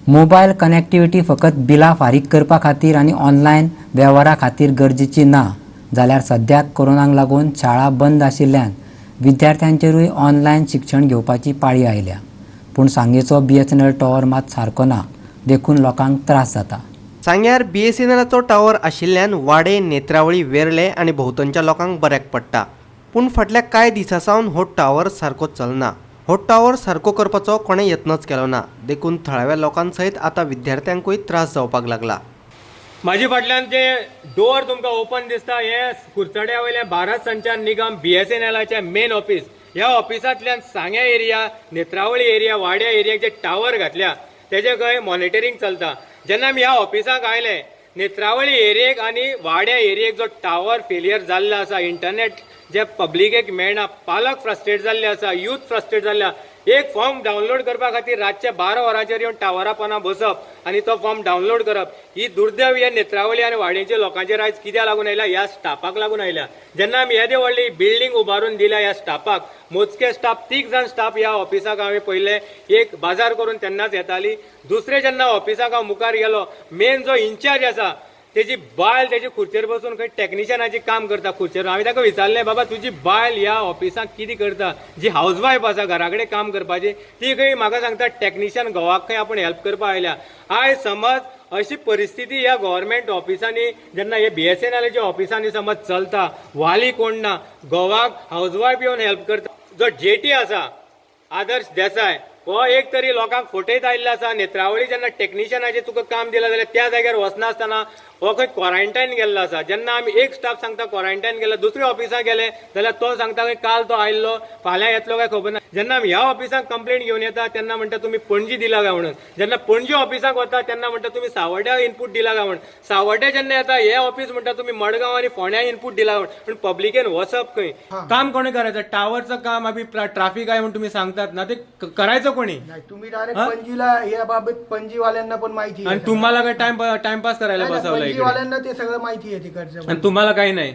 Mobile connectivity फकत बिलां फारीक करपा खातीर आनी ऑनलायन वेव्हारा खातीर गरजेची ना जाल्यार सद्याक कोरोनाक लागून शाळा बंद आशिल्ल्यान विद्यार्थ्यांचेरूय ऑनलायन शिक्षण घेवपाची पाळी आयल्या। पूण सांगेचो BSNL टॉवर मात सारको ना, देखून लोकांक त्रास जाता। सांग्यार BSNLचो टावर आशिल्ल्यान वाडे, नेत्रावळी, वेर्ले आनी भोंवतणच्या लोकांक बऱ्याक पडटा। पूण फाटल्या कांय दिसां सावन हो टावर सारको चलना। हो टावर सारको करपाचो कोणें यत्नच केलो ना, देखून थळाव्या लोकांसयत आतां विद्यार्थ्यांकूय त्रास जावपाक लागला। माझी फाटल्यान जे डोर तुमकां ओपन दिसता हे कुर्चड्या वयले भारत संचार निगम BSNLचे मेन ऑफिस। ह्या ऑफिसांतल्यान सांग्या एरिया, नेत्रावळी एरिया, वाड्या एरियाक जे टावर घातल्या तेजे खंय मॉनिटरींग चलता। जेन्ना आमी ह्या ऑफिसाक आयले, नेत्रावळी एरियेक आनी वाड्या एरियेक जो टावर फेलियर जाल्लो आसा, इंटरनेट जे पब्लिकेक मेळना, पालक फ्रस्ट्रेट जाल्ले आसा, यूथ फ्रस्ट्रेट जाल्ले, एक फॉर्म डावनलोड करपा खातीर रातचे 12 वरांचेर येवन टावरा पोंदा बसप आनी तो फॉर्म डावनलोड करप, ही दुर्दैव ह्या नेत्रावळी आनी वाड्याच्या लोकांचेर आयज कित्याक लागून आयल्या? ह्या स्टाफाक लागून आयल्या। जेन्ना आमी येदे व्हडली बिल्डींग उबारून दिल्या ह्या स्टाफाक, मोजके स्टाफ 3 जाण स्टाफ ह्या ऑफिसाक हांवें पयले एक बाजार करून तेन्नाच येताली। दुसरे जेन्ना ऑफिसाक हांव मुखार गेलो, मेन जो इंचार्ज आसा तेजी बायल तेजी खुर्चेर बसून खंय टॅक्निशियनाची काम करता खुर्चेर। हांवें ताका विचारलें, बाबा तुजी बायल ह्या ऑफिसाक कितें करता? जी हाऊसवायफ आसा घरा कडेन काम करपाची, ती खंय म्हाका सांगता टॅक्निशियन घोवाक खंय आपण हेल्प करपा आयल्या। आयज समज अशी परिस्थिती ह्या गव्हर्मेंट ऑफिसांनी जेन्ना हे BSNLच्या ऑफिसांनी समज चलता, वाली कोण ना, घोवाक हाऊसवायफ येवन हेल्प करता। जो JT आसा आदर्श देसाय, हो एक तरी लोकांक फटयत आयिल्लो आसा। नेत्रावळी जेन्ना टॅक्निशियनाचें तुका काम दिलां जाल्यार त्या जाग्यार वचनासतना हो खंय क्वॉरंटायन गेल्लो आसा। जेन्ना आमी एक स्टाफ सांगता क्वॉरंटायन गेला, दुसऱ्या ऑफिसाक गेले जाल्यार तो सांगता खंय काल तो आयल्लो, फाल्यां येतलो काय खबर ना। जेन्ना आमी ह्या ऑफिसाक कंप्लेंट घेवन येता तेन्ना म्हणटा तुमी पणजी दिला काय म्हणून। जेन्ना पणजी ऑफिसाक वता तेन्ना म्हणटा तुमी सावड्ड्या इनपूट दिला काय म्हणून। सावड्ड्या जेन्ना येता हे ऑफिस म्हणटा तुमी मडगांव आनी फोंड्या इनपूट दिला म्हणून। पण पब्लिकेन वचप खंय? काम कोणी करायचं? टावरचं काम आम्ही ट्रॅफिक आहे म्हणून तुम्ही सांगतात ना, ते करायचं कोणी? तुम्ही डायरेक्ट पणजीला याबाबत पणजीवाल्यांना पण माहिती आहे आणि तुम्हाला काय टाइमपास करायला बसवलं? पणजीवाल्यांना ते सगळं माहिती आहे तिकडचं। आणि तुम्हाला काही नाही?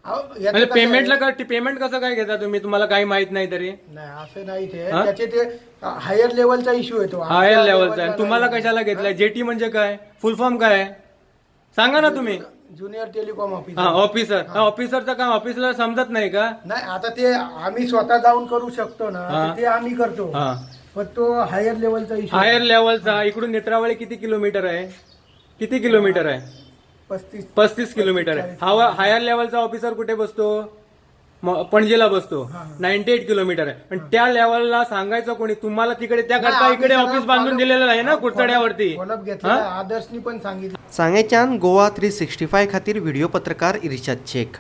याचं कसं आहे? पेमेंट कसं काय घेता तुम्ही? तुम्हाला काही माहित नाही तरी? नाही असं नाही, ते त्याचे ते हायर लेवलचा इश्यू येतो, हायर लेवलचा। आणि तुम्हाला कशाला घेतलाय? JT म्हणजे काय? फुल फॉर्म काय सांगा ना तुम्ही? Junior telecom officer. ऑफिसर, ऑफिसरचं काम ऑफिसला समजत नाही का? नाही, आता ते आम्ही स्वतः जाऊन करू शकतो ना, ते आम्ही करतो, पण तो हायर लेवलचा इश्यू। हायर लेवलचा इकडून नेत्रावळी किती किलोमीटर आहे? किती किलोमीटर आहे? 35 किलोमीटर आहे। हायर लेवलचा ऑफिसर कुठे बसतो? पणजीला बसतो। 98 किलोमीटर आहे। पण त्या लेवलला सांगायचं कोणी? तुम्हाला तिकडे त्या करता इकडे ऑफिस बांधून दिलेलं आहे ना कुर्चड्यावरती। आदर्शनी पण सांगितलं। सांगेच्यान गोवा 365 खातीर व्हिडिओ पत्रकार इर्शाद शेख।